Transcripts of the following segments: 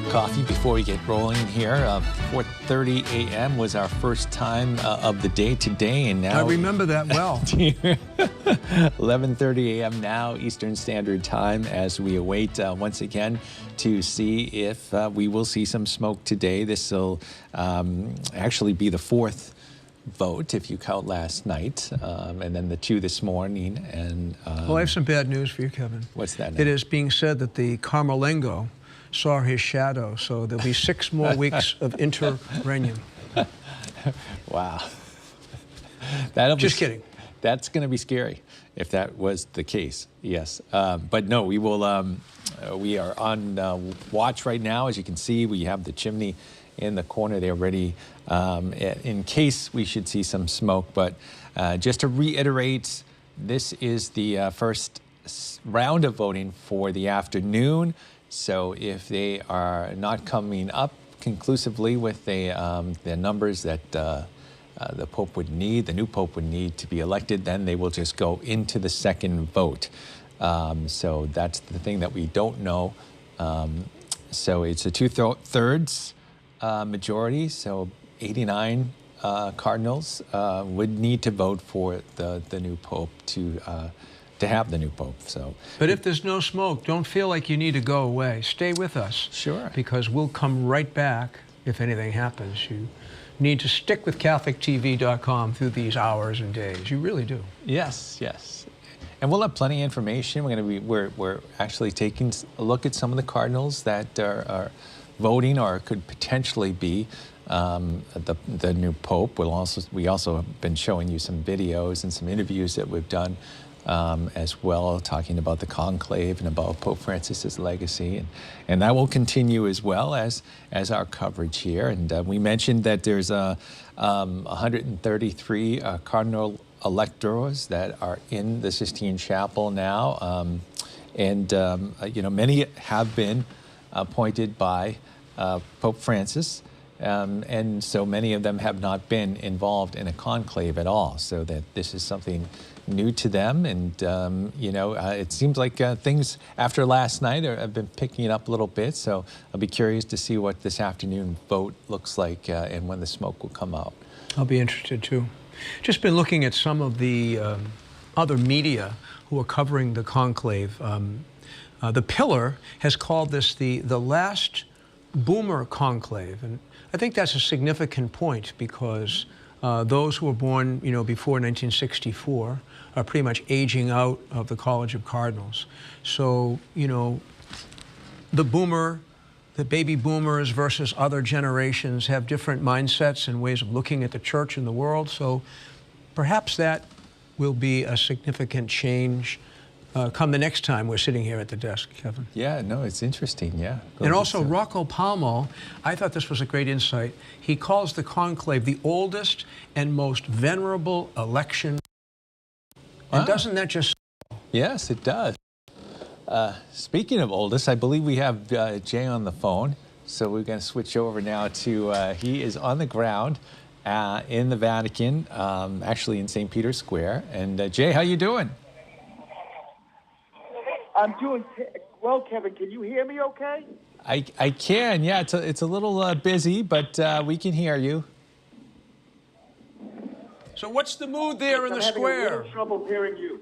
coffee before we get rolling here. 4:30 a.m. was our first time of the day today, and now I remember that well. 11:30 a.m. now Eastern Standard Time, as we await once again to see if we will see some smoke today. This will actually be the fourth vote if you count last night, and then the two this morning. And well, I have some bad news for you, Kevin. What's that now? It is being said that the Carmelengo saw his shadow, so there'll be 6 more weeks of interregnum. Wow. Just kidding. That's going to be scary if that was the case, yes. But no, we will. We are on watch right now. As you can see, we have the chimney in the corner there ready in case we should see some smoke. But just to reiterate, this is the first round of voting for the afternoon. So if they are not coming up conclusively with the numbers that the Pope would need, the new Pope would need to be elected, then they will just go into the second vote. So that's the thing that we don't know. So it's a 2/3 majority, so 89 cardinals would need to vote for the new Pope to have the new Pope. So, but if there's no smoke, don't feel like you need to go away. Stay with us. Sure. Because we'll come right back if anything happens. You need to stick with CatholicTV.com through these hours and days. You really do. Yes, yes. And we'll have plenty of information. We're actually taking a look at some of the cardinals that are voting or could potentially be the new Pope. We also have been showing you some videos and some interviews that we've done as well, talking about the Conclave and about Pope Francis's legacy, and that will continue as well as our coverage here. And we mentioned that there's 133 cardinal electors that are in the Sistine Chapel now, and you know, many have been appointed by Pope Francis. And so many of them have not been involved in a conclave at all, so that this is something new to them. And, you know, it seems like things after last night have been picking it up a little bit, so I'll be curious to see what this afternoon vote looks like and when the smoke will come out. I'll be interested too. Just been looking at some of the other media who are covering the conclave. The Pillar has called this the last boomer conclave, and I think that's a significant point because those who were born, you know, before 1964 are pretty much aging out of the College of Cardinals. So, you know, the baby boomers versus other generations have different mindsets and ways of looking at the church and the world. So perhaps that will be a significant change come the next time we're sitting here at the desk, Kevin. Yeah, no, it's interesting, yeah. And also, Rocco Palmo, I thought this was a great insight. He calls the conclave the oldest and most venerable election. And doesn't that just... Yes, it does. Speaking of oldest, I believe we have Jay on the phone. So we're going to switch over now to, he is on the ground in the Vatican, actually in St. Peter's Square. And Jay, how you doing? I'm doing well, Kevin. Can you hear me okay? I can, yeah. It's a little busy, but we can hear you. So what's the mood there in the square? I'm having a little trouble hearing you.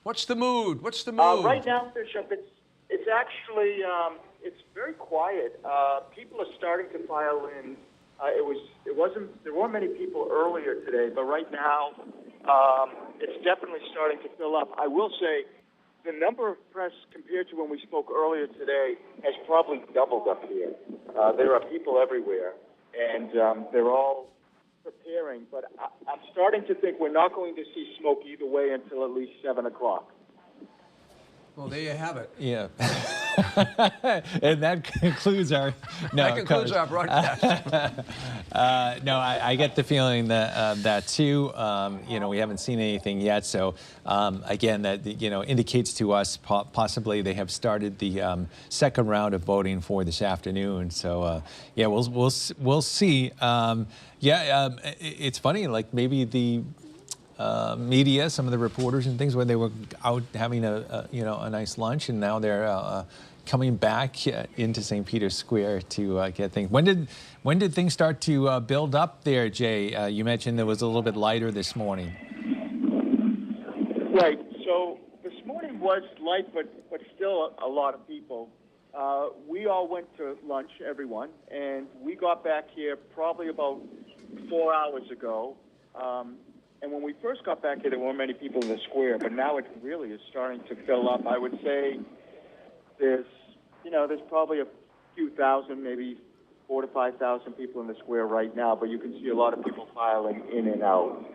What's the mood? What's the mood? Right now, Bishop, it's actually it's very quiet. People are starting to file in. There weren't many people earlier today, but right now it's definitely starting to fill up. I will say, the number of press compared to when we spoke earlier today has probably doubled up here. There are people everywhere, and they're all preparing. But I'm starting to think we're not going to see smoke either way until at least 7 o'clock. Well, there you have it. Yeah. And that concludes our... that concludes our broadcast. No, I get the feeling that that too. You know, we haven't seen anything yet. So again, that, you know, indicates to us possibly they have started the second round of voting for this afternoon. So yeah, we'll see. It's funny. Like maybe the media, some of the reporters and things, when they were out having a nice lunch, and now they're coming back into St. Peter's Square to get things. When did things start to build up there, Jay? You mentioned it was a little bit lighter this morning. Right. So this morning was light, but still a lot of people. We all went to lunch, everyone, and we got back here probably about 4 hours ago. And when we first got back here, there weren't many people in the square, but now it really is starting to fill up. I would say there's probably a few thousand, maybe 4,000 to 5,000 people in the square right now, but you can see a lot of people filing in and out.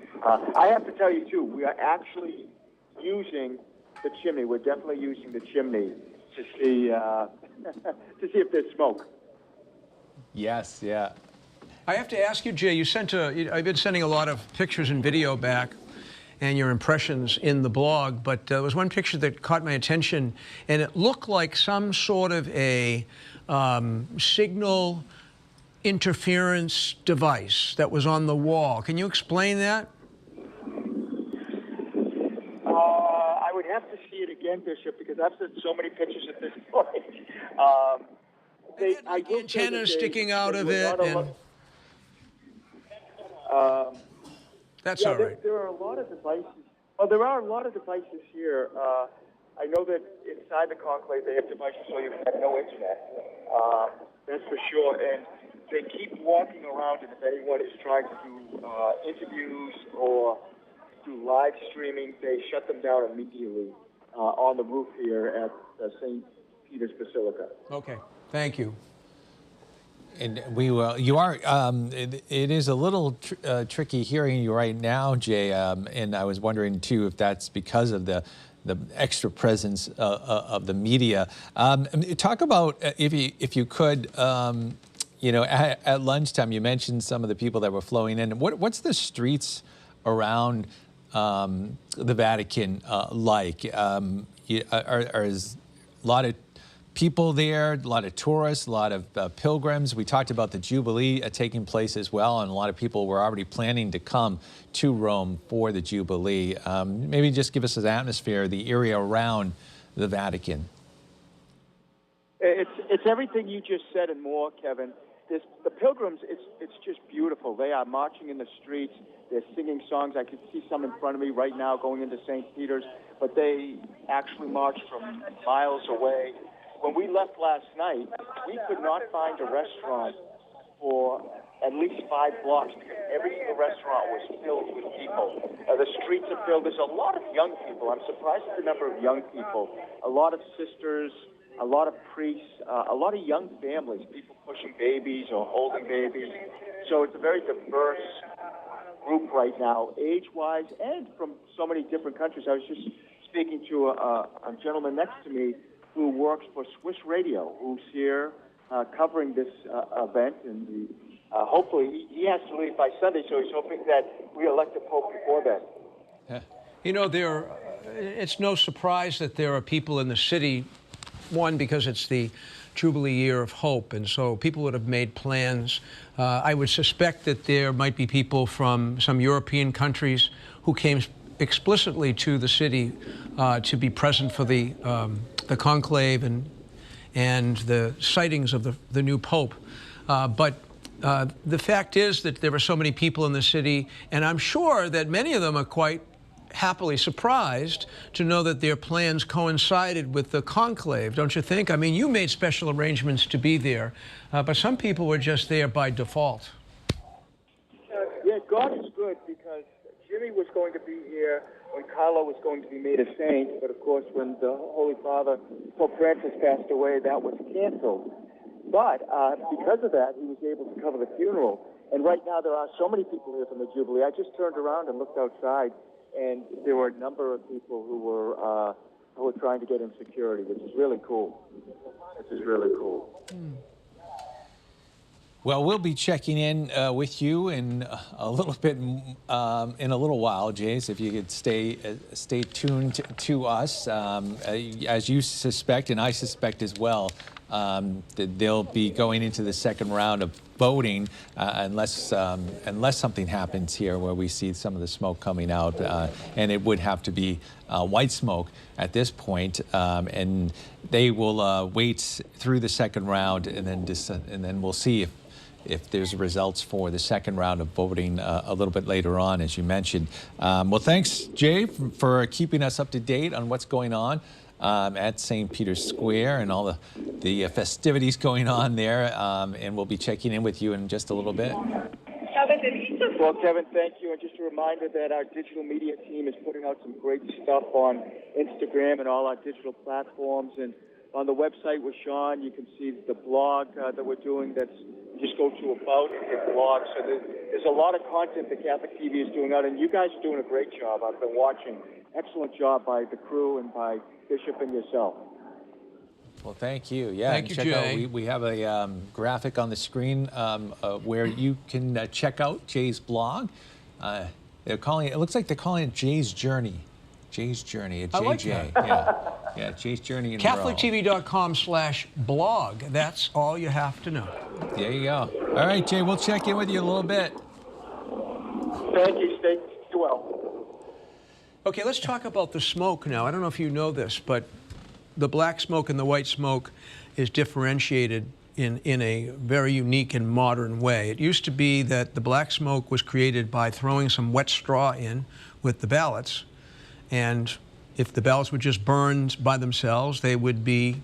I have to tell you, too, we are actually using the chimney. We're definitely using the chimney to see to see if there's smoke. Yes, yeah. I have to ask you, Jay, I've been sending a lot of pictures and video back and your impressions in the blog, but there was one picture that caught my attention, and it looked like some sort of a signal interference device that was on the wall. Can you explain that? I would have to see it again, Bishop, because I've seen so many pictures at this point. It had like antennas sticking out of it. That's all right. There are a lot of devices. Well, there are a lot of devices here. I know that inside the conclave they have devices so you have no internet. That's for sure. And they keep walking around, and if anyone is trying to do interviews or do live streaming, they shut them down immediately on the roof here at St. Peter's Basilica. Okay, thank you. And you are, it is a little tricky hearing you right now, Jay, and I was wondering, too, if that's because of the extra presence of the media. Talk about, if you could, at lunchtime, you mentioned some of the people that were flowing in. What's the streets around the Vatican like? Is a lot of people there, a lot of tourists, a lot of pilgrims. We talked about the Jubilee taking place as well, and a lot of people were already planning to come to Rome for the Jubilee. Maybe just give us an atmosphere, the area around the Vatican. It's everything you just said and more, Kevin. The pilgrims, it's just beautiful. They are marching in the streets. They're singing songs. I can see some in front of me right now going into St. Peter's, but they actually march from miles away. When we left last night, we could not find a restaurant for at least 5 blocks because every single restaurant was filled with people. The streets are filled. There's a lot of young people. I'm surprised at the number of young people. A lot of sisters, a lot of priests, a lot of young families, people pushing babies or holding babies. So it's a very diverse group right now, age-wise, and from so many different countries. I was just speaking to a gentleman next to me who works for Swiss Radio, who's here covering this event, and hopefully he has to leave by Sunday, so he's hoping that we elect a pope before then. You know, it's no surprise that there are people in the city, one, because it's the Jubilee year of hope, and so people would have made plans. I would suspect that there might be people from some European countries who came explicitly to the city to be present for the conclave and the sightings of the new pope. But the fact is that there were so many people in the city, and I'm sure that many of them are quite happily surprised to know that their plans coincided with the conclave, don't you think? I mean, you made special arrangements to be there, but some people were just there by default. Yeah, God is good, because Jimmy was going to be here when Carlo was going to be made a saint, but of course when the Holy Father, Pope Francis, passed away, that was canceled. But because of that, he was able to cover the funeral. And right now there are so many people here from the Jubilee. I just turned around and looked outside, and there were a number of people who were trying to get in security, which is really cool. This is really cool. Well, we'll be checking in with you in a little bit, in a little while, Jace, if you could stay tuned to us. As you suspect, and I suspect as well, they'll be going into the second round of voting unless something happens here where we see some of the smoke coming out, and it would have to be white smoke at this point, and they will wait through the second round, and then we'll see if there's results for the second round of voting a little bit later on, as you mentioned. Well, thanks, Jay, for keeping us up to date on what's going on at St. Peter's Square and all the festivities going on there, and we'll be checking in with you in just a little bit. Well, Kevin, thank you. And just a reminder that our digital media team is putting out some great stuff on Instagram and all our digital platforms. And on the website with Sean, you can see the blog that we're doing. That's just go to About and hit blog. So there's a lot of content that Catholic TV is doing out, and you guys are doing a great job. I've been watching. Excellent job by the crew and by Bishop and yourself. Well, thank you. Yeah, thank you, Jay. We have a graphic on the screen where you can check out Jay's blog. They're calling it looks like they're calling it Jay's Journey. Jay's Journey at JJ. I like that. Yeah, Jay's Journey in CatholicTV.com/blog. That's all you have to know. There you go. All right, Jay, we'll check in with you in a little bit. Thank you. Stay well. Okay, let's talk about the smoke now. I don't know if you know this, but the black smoke and the white smoke is differentiated in a very unique and modern way. It used to be that the black smoke was created by throwing some wet straw in with the ballots, and if the ballots were just burned by themselves, they would be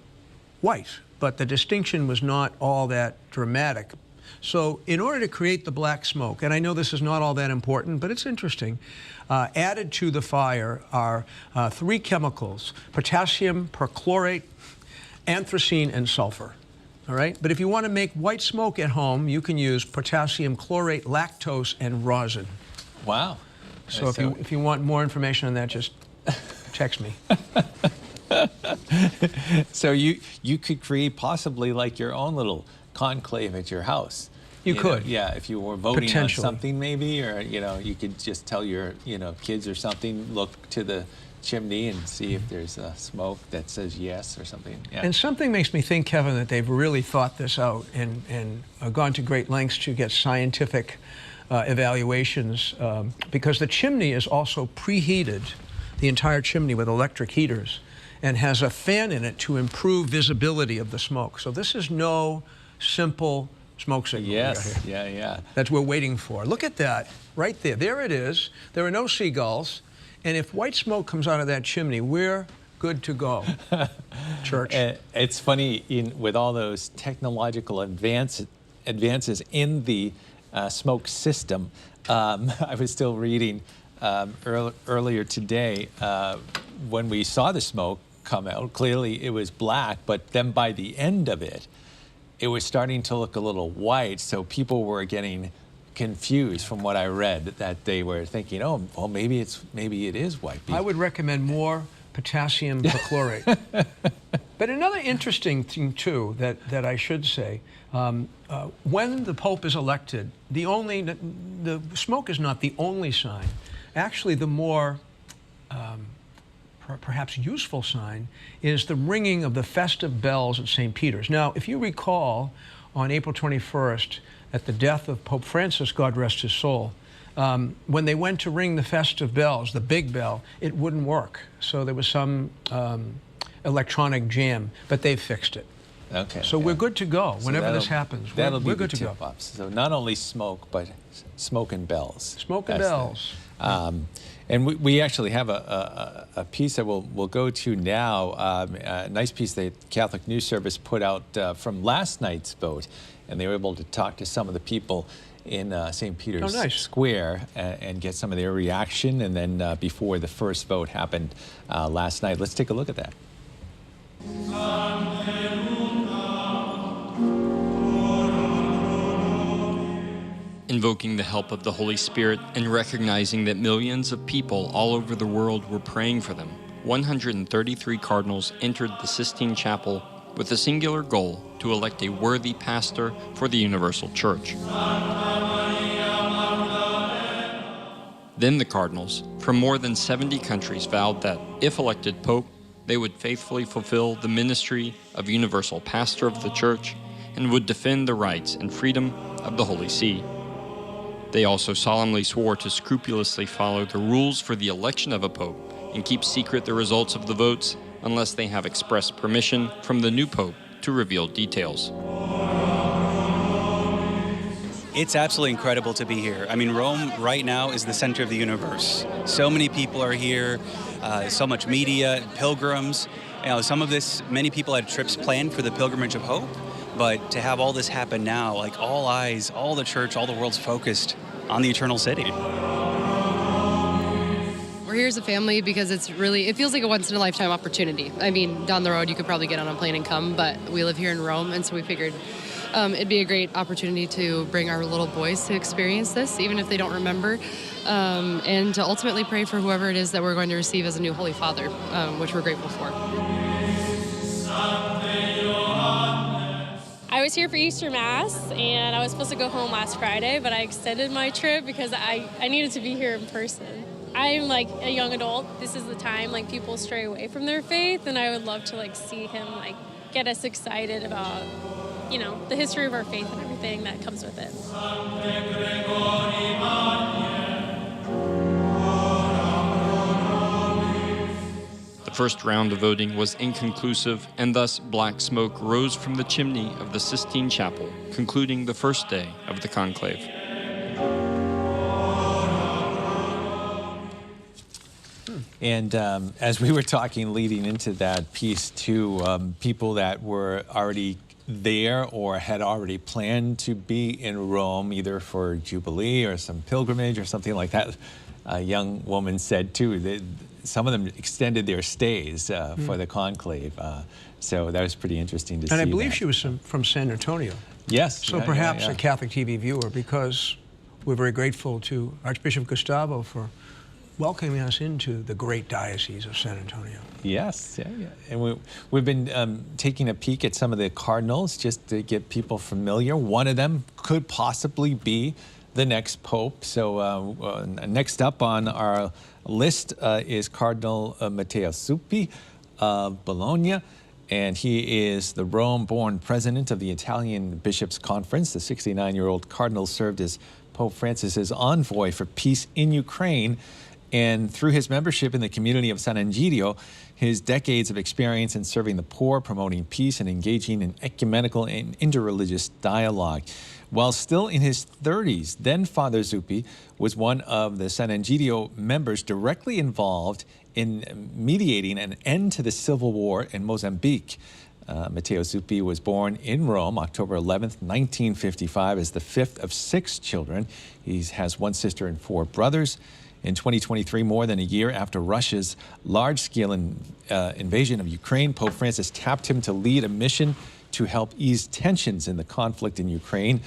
white. But the distinction was not all that dramatic. So in order to create the black smoke, and I know this is not all that important, but it's interesting, added to the fire are three chemicals: potassium perchlorate, anthracene, and sulfur. All right? But if you want to make white smoke at home, you can use potassium chlorate, lactose, and rosin. Wow. So if you want more information on that, just text me. So you could create possibly like your own little conclave at your house. You could. Yeah, if you were voting on something maybe, or you could just tell your kids or something, look to the chimney and see if there's smoke that says yes or something. Yeah. And something makes me think, Kevin, that they've really thought this out and gone to great lengths to get scientific evaluations, because the chimney is also preheated, the entire chimney, with electric heaters, and has a fan in it to improve visibility of the smoke. So this is no simple smoke signal. Yes, yeah. That we're waiting for. Look at that, right there. There it is. There are no seagulls. And if white smoke comes out of that chimney, we're good to go, church. It's funny, with all those technological advances in the smoke system, I was still reading earlier today, when we saw the smoke come out, clearly it was black, but then by the end of it, it was starting to look a little white, so people were getting confused from what I read, that they were thinking, oh, well, maybe it is white. I would recommend more potassium perchlorate. But another interesting thing, too, that I should say, when the Pope is elected, the smoke is not the only sign. Actually, the more perhaps useful sign is the ringing of the festive bells at St. Peter's. Now, if you recall, on April 21st, at the death of Pope Francis, God rest his soul, when they went to ring the festive bells, the big bell, it wouldn't work. So there was some electronic jam, but they've fixed it. Okay. So we're good to go whenever this happens. We're good to go. So not only smoke, but smoke and bells. Smoke and bells. And we actually have a piece that we'll go to now, a nice piece that Catholic News Service put out from last night's vote, and they were able to talk to some of the people in St. Peter's Square and get some of their reaction, and then before the first vote happened last night. Let's take a look at that. Invoking the help of the Holy Spirit and recognizing that millions of people all over the world were praying for them, 133 cardinals entered the Sistine Chapel with a singular goal to elect a worthy pastor for the Universal Church. Then the cardinals from more than 70 countries vowed that, if elected Pope, they would faithfully fulfill the ministry of universal pastor of the Church and would defend the rights and freedom of the Holy See. They also solemnly swore to scrupulously follow the rules for the election of a pope and keep secret the results of the votes unless they have express permission from the new pope to reveal details. It's absolutely incredible to be here. I mean, Rome right now is the center of the universe. So many people are here, so much media, pilgrims. You know, many people had trips planned for the pilgrimage of hope, but to have all this happen now, like all eyes, all the church, all the world's focused on the eternal city. We're here as a family because it feels like a once-in-a-lifetime opportunity. I mean, down the road you could probably get on a plane and come, but we live here in Rome, and so we figured it'd be a great opportunity to bring our little boys to experience this, even if they don't remember, and to ultimately pray for whoever it is that we're going to receive as a new Holy Father, which we're grateful for. I was here for Easter Mass, and I was supposed to go home last Friday, but I extended my trip because I needed to be here in person. I'm like a young adult. This is the time like people stray away from their faith, and I would love to like see him like get us excited about, you know, the history of our faith and everything that comes with it. The first round of voting was inconclusive, and thus black smoke rose from the chimney of the Sistine Chapel, concluding the first day of the conclave. And as we were talking leading into that piece too, people that were already there or had already planned to be in Rome, either for Jubilee or some pilgrimage or something like that, a young woman said too that some of them extended their stays for the conclave. So that was pretty interesting to see. And I believe that. she was from San Antonio. Yes. So perhaps a Catholic TV viewer, because we're very grateful to Archbishop Gustavo for welcoming us into the great diocese of San Antonio. Yes, and we've been taking a peek at some of the cardinals just to get people familiar. One of them could possibly be the next pope. So next up on our list is Cardinal Matteo Zuppi of Bologna, and he is the Rome-born president of the Italian Bishops' Conference. The 69-year-old cardinal served as Pope Francis's envoy for peace in Ukraine. And through his membership in the community of San Egidio, his decades of experience in serving the poor, promoting peace, and engaging in ecumenical and interreligious dialogue. While still in his 30s, then Father Zuppi was one of the San Egidio members directly involved in mediating an end to the civil war in Mozambique. Matteo Zuppi was born in Rome, October 11th, 1955, as the fifth of 6 children. He has 1 sister and 4 brothers. In 2023, more than a year after Russia's large-scale invasion of Ukraine, Pope Francis tapped him to lead a mission to help ease tensions in the conflict in Ukraine.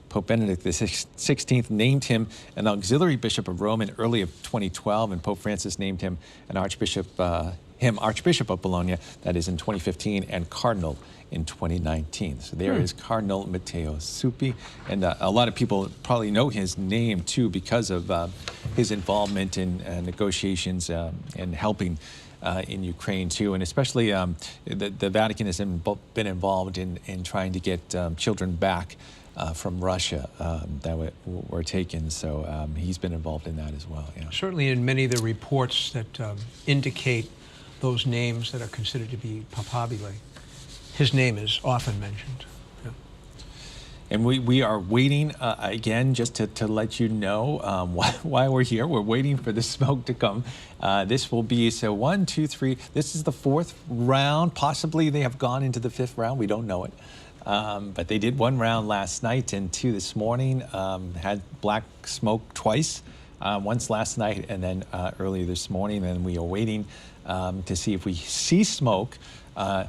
Pope Benedict XVI named him an auxiliary bishop of Rome in early of 2012, and Pope Francis named him an Archbishop of Bologna, that is in 2015, and Cardinal in 2019. So there is Cardinal Matteo Zuppi, and a lot of people probably know his name too because of his involvement in negotiations and helping in Ukraine too, and especially the Vatican has been involved in trying to get children back from Russia that were taken. So he's been involved in that as well. Yeah. Certainly in many of the reports that indicate those names that are considered to be papabile, his name is often mentioned. Yeah. And we are waiting, again, just to let you know why we're here. We're waiting for the smoke to come. This will be, so 1, 2, 3, this is the 4th round. Possibly they have gone into the 5th round. We don't know it. But they did 1 round last night and 2 this morning. Had black smoke twice, once last night and then earlier this morning. And we are waiting to see if we see smoke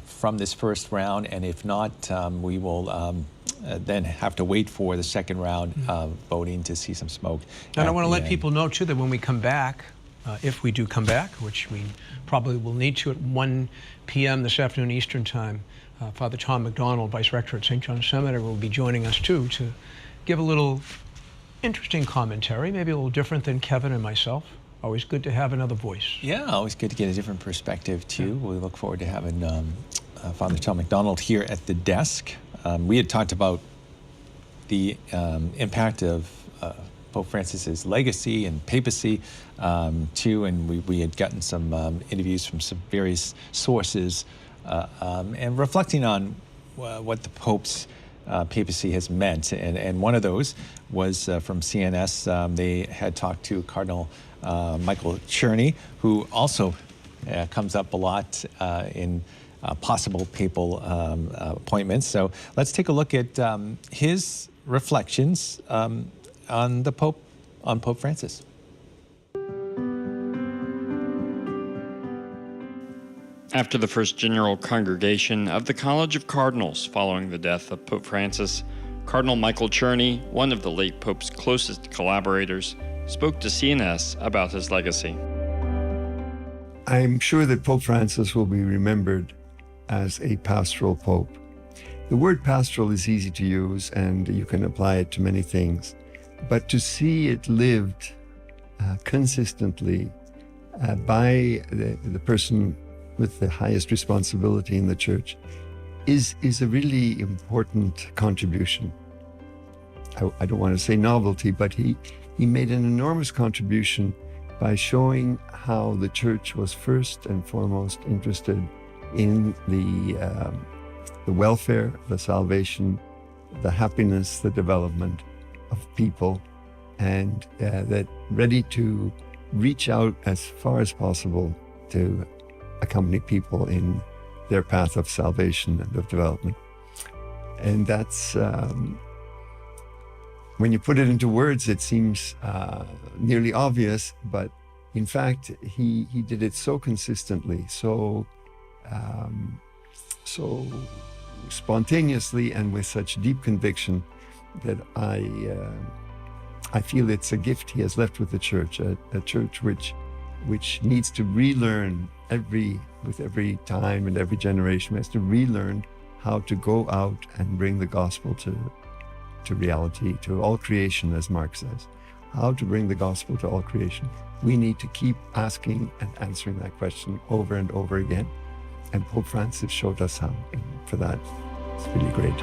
from this first round. And if not, we will then have to wait for the second round voting to see some smoke. And I want to let people know, too, that when we come back, if we do come back, which we probably will need to at 1 p.m. this afternoon Eastern Time, Father Tom McDonald, Vice Rector at St. John's Seminary, will be joining us, too, to give a little interesting commentary, maybe a little different than Kevin and myself, Always good to have another voice. Yeah, always good to get a different perspective, too. Yeah. We look forward to having Father Tom McDonald here at the desk. We had talked about the impact of Pope Francis's legacy and papacy, too, and we had gotten some interviews from some various sources and reflecting on what the Pope's papacy has meant. And one of those was from CNS. They had talked to Cardinal Michael Czerny, who also comes up a lot in possible papal appointments. So let's take a look at his reflections on Pope Francis. After the first general congregation of the College of Cardinals following the death of Pope Francis, Cardinal Michael Czerny, one of the late Pope's closest collaborators, spoke to CNS about his legacy. I'm sure that Pope Francis will be remembered as a pastoral pope. The word pastoral is easy to use and you can apply it to many things, but to see it lived consistently by the person with the highest responsibility in the church is a really important contribution. I don't want to say novelty, but he made an enormous contribution by showing how the church was first and foremost interested in the welfare, the salvation, the happiness, the development of people, and that ready to reach out as far as possible to accompany people in their path of salvation and of development. And that's, when you put it into words, it seems nearly obvious, but in fact, he did it so consistently, so spontaneously and with such deep conviction that I feel it's a gift he has left with the church, a church which needs to relearn with every time and every generation, has to relearn how to go out and bring the gospel to reality, to all creation, as Mark says. How to bring the gospel to all creation. We need to keep asking and answering that question over and over again. And Pope Francis showed us how. And for that, it's really great.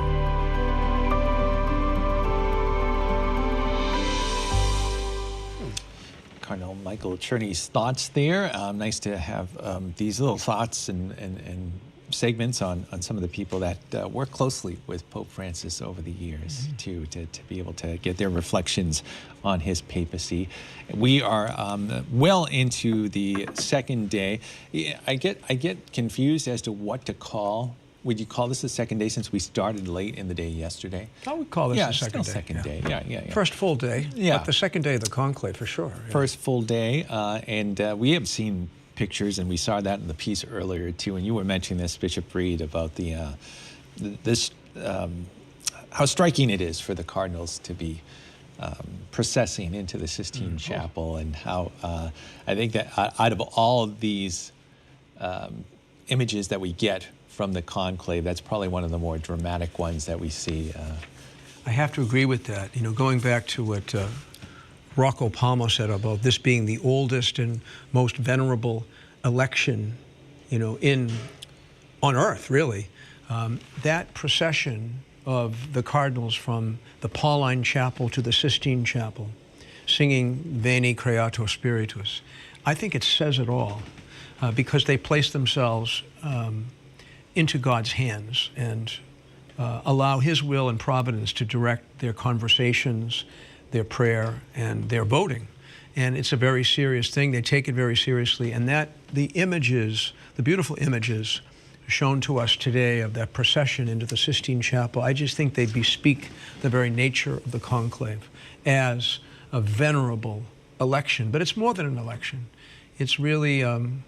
Cardinal Michael Czerny's thoughts there. Nice to have these little thoughts and segments on some of the people that work closely with Pope Francis over the years, too, to be able to get their reflections on his papacy. We are well into the second day. I get confused as to what to call. Would you call this the second day since we started late in the day yesterday? I would call this the second day. Second day. Yeah. First full day. Yeah. But the second day of the conclave for sure. Yeah. First full day, and we have seen pictures, and we saw that in the piece earlier too. And you were mentioning this, Bishop Reed, about how striking it is for the cardinals to be processing into the Sistine Chapel, and how I think that out of all of these images that we get from the conclave, that's probably one of the more dramatic ones that we see. I have to agree with that. You know, going back to what Rocco Palmo said about this being the oldest and most venerable election, you know, on earth, really. That procession of the cardinals from the Pauline Chapel to the Sistine Chapel, singing Veni Creator Spiritus, I think it says it all, because they place themselves into God's hands and allow His will and providence to direct their conversations, their prayer, and their voting. And it's a very serious thing. They take it very seriously. And that the images, the beautiful images shown to us today of that procession into the Sistine Chapel, I just think they bespeak the very nature of the conclave as a venerable election. But it's more than an election. It's really an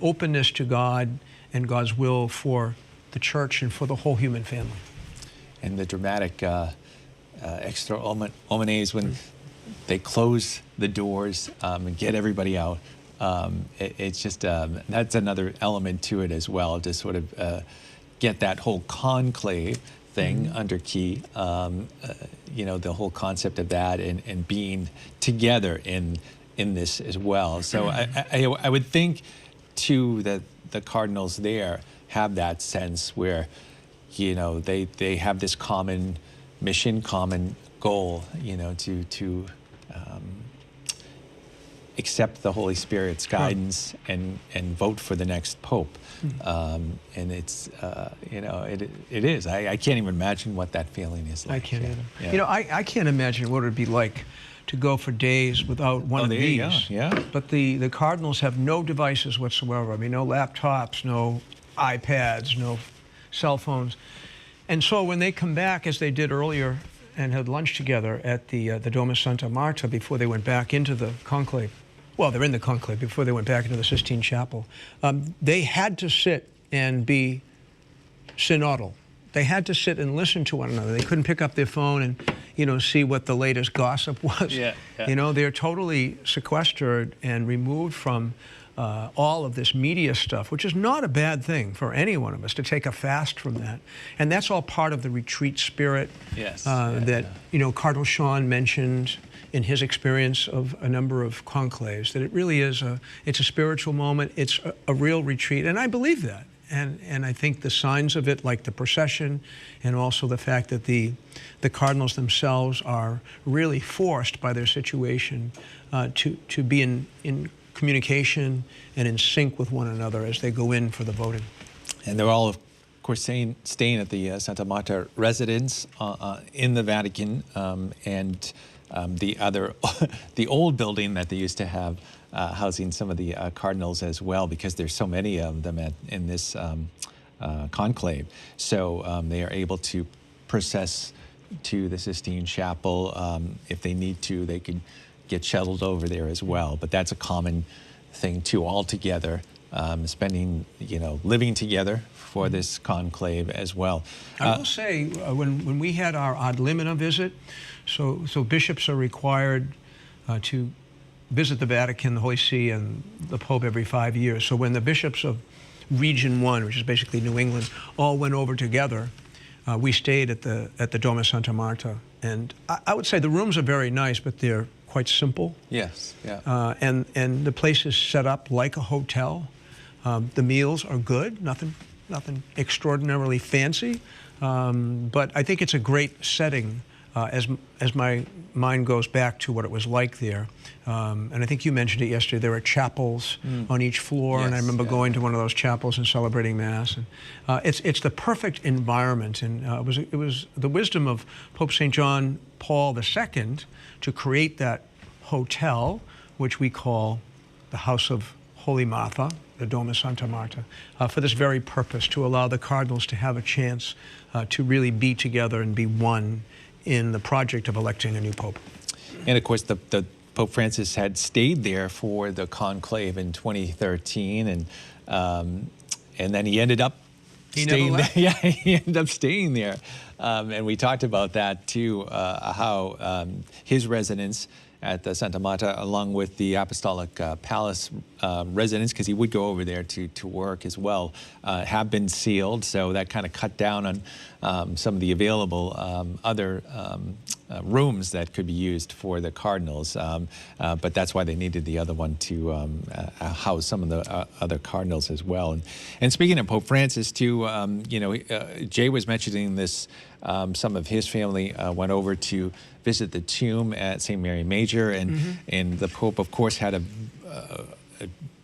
openness to God and God's will for the church and for the whole human family. And the dramatic extra omnes when they close the doors and get everybody out. It's just, that's another element to it as well, to sort of get that whole conclave thing under key, you know, the whole concept of that and being together in in this as well. So I would think, too, that the cardinals there have that sense where, you know, they have this common mission, common goal, you know, to accept the Holy Spirit's guidance and vote for the next pope. And it's, you know, it is. I can't even imagine what that feeling is like. I can't either. Yeah. You know, I can't imagine what it would be like to go for days without one of there these. you go. Yeah. But the cardinals have no devices whatsoever. I mean, no laptops, no iPads, no cell phones. And so when they come back, as they did earlier, and had lunch together at the Doma Santa Marta before they went back into the conclave. Well, they're in the conclave before they went back into the Sistine Chapel. They had to sit and be synodal. They had to sit and listen to one another. They couldn't pick up their phone and, you know, see what the latest gossip was. Yeah. You know, they're totally sequestered and removed from all of this media stuff, which is not a bad thing for any one of us to take a fast from that. And that's all part of the retreat spirit that, you know, Cardinal Sean mentioned in his experience of a number of conclaves, that it really is it's a spiritual moment, it's a real retreat, and I believe that. And I think the signs of it, like the procession, and also the fact that the cardinals themselves are really forced by their situation to be in communication and in sync with one another as they go in for the voting. And they're all, of course, staying at the Santa Marta residence in the Vatican, and the old building that they used to have housing some of the cardinals as well, because there's so many of them in this conclave. So they are able to process to the Sistine Chapel. If they need to, they could get shuttled over there as well. But that's a common thing too, all together, spending, you know, living together for this conclave as well. I will say, when we had our ad limina visit, so bishops are required to visit the Vatican, the Holy See, and the Pope every 5 years. So when the bishops of Region 1, which is basically New England, all went over together, we stayed at the Doma Santa Marta. And I would say the rooms are very nice, but they're quite simple. Yes, yeah. And the place is set up like a hotel. The meals are good, nothing extraordinarily fancy, but I think it's a great setting as my mind goes back to what it was like there. And I think you mentioned it yesterday, there are chapels on each floor, and I remember going to one of those chapels and celebrating Mass. And it's the perfect environment, and it was the wisdom of Pope St. John Paul II to create that hotel, which we call the House of Holy Martha, the Doma Santa Marta, for this very purpose, to allow the cardinals to have a chance to really be together and be one in the project of electing a new pope. And of course, the Pope Francis had stayed there for the conclave in 2013, and then he ended up staying there. Yeah, he ended up staying there, and we talked about that too, how his residence at the Santa Marta, along with the Apostolic Palace residence, because he would go over there to work as well, have been sealed. So that kind of cut down on some of the available other rooms that could be used for the cardinals. But that's why they needed the other one to house some of the other cardinals as well. And speaking of Pope Francis too, you know, Jay was mentioning this. Some of his family went over to visit the tomb at St. Mary Major, and the Pope, of course, had a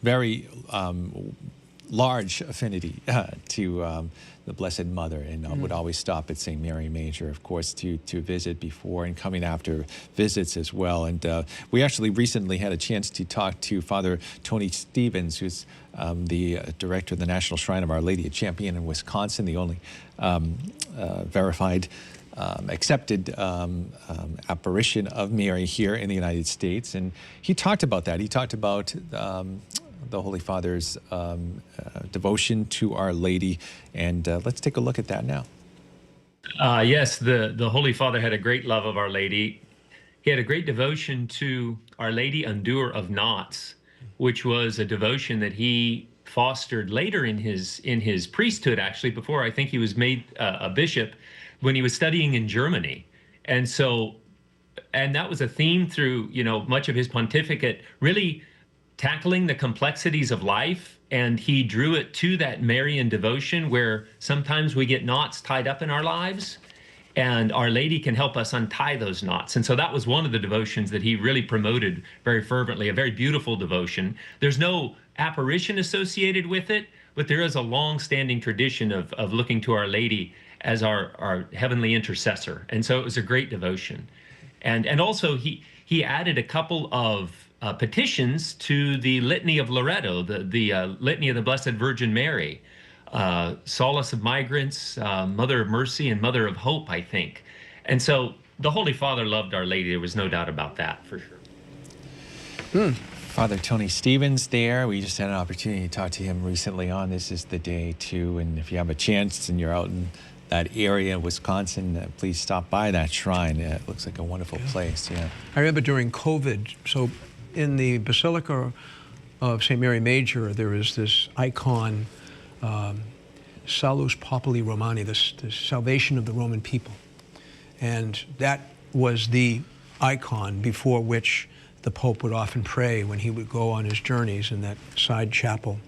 very large affinity to the Blessed Mother, and would always stop at St. Mary Major, of course, to visit before and coming after visits as well. And we actually recently had a chance to talk to Father Tony Stevens, who's the director of the National Shrine of Our Lady of Champion in Wisconsin, the only verified accepted apparition of Mary here in the United States. And he talked about that. He talked about the Holy Father's devotion to Our Lady. And let's take a look at that now. Yes, the Holy Father had a great love of Our Lady. He had a great devotion to Our Lady Undoer of Knots, which was a devotion that he fostered later in his priesthood, actually, before I think he was made a bishop, when he was studying in Germany. And so and that was a theme through, much of his pontificate, really tackling the complexities of life. And he drew it to that Marian devotion where sometimes we get knots tied up in our lives, and Our Lady can help us untie those knots. And so that was one of the devotions that he really promoted very fervently, a very beautiful devotion. There's no apparition associated with it, but there is a long-standing tradition of looking to Our Lady as our heavenly intercessor. And so it was a great devotion. And also he added a couple of petitions to the Litany of Loreto, the Litany of the Blessed Virgin Mary, Solace of Migrants, Mother of Mercy, and Mother of Hope, I think. And so the Holy Father loved Our Lady. There was no doubt about that, for sure. Father Tony Stevens there. We just had an opportunity to talk to him recently on This Is the Day, too. And if you have a chance and you're out in that area in Wisconsin, please stop by that shrine. It looks like a wonderful place, yeah. I remember during COVID, so in the Basilica of St. Mary Major, there is this icon, Salus Populi Romani, the salvation of the Roman people. And that was the icon before which the Pope would often pray when he would go on his journeys in that side chapel.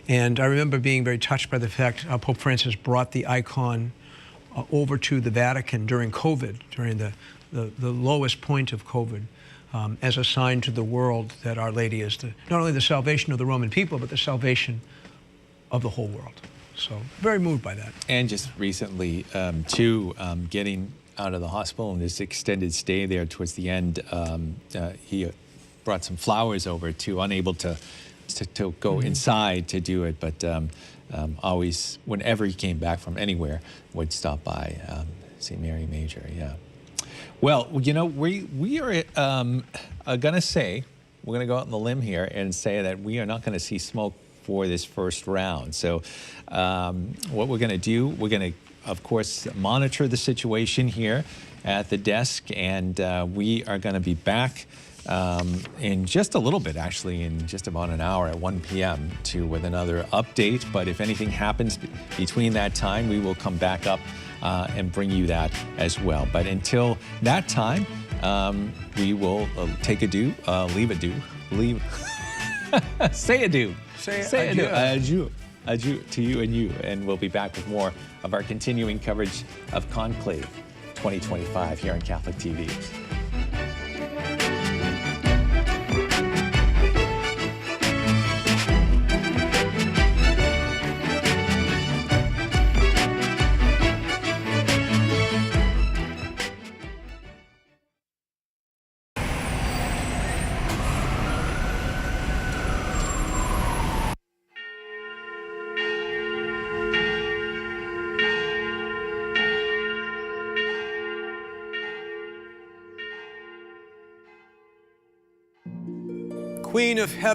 And I remember being very touched by the fact Pope Francis brought the icon over to the Vatican during COVID, during the lowest point of COVID, as a sign to the world that Our Lady is not only the salvation of the Roman people, but the salvation of the whole world. So very moved by that. And just recently, too, getting out of the hospital and this extended stay there towards the end, he brought some flowers over too, unable to go inside to do it, but always, whenever he came back from anywhere, would stop by St. Mary Major, yeah. Well, we are going to say, we're going to go out on the limb here and say that we are not going to see smoke for this first round. So what we're going to do, we're going to, of course, monitor the situation here at the desk, and we are going to be back in just a little bit, actually, in just about an hour at 1 p.m. with another update. But if anything happens between that time, we will come back up and bring you that as well. But until that time, we will take adieu, leave adieu, say adieu. Say adieu. Adieu. Adieu to you and you. And we'll be back with more of our continuing coverage of Conclave 2025 here on Catholic TV. Queen of Heaven.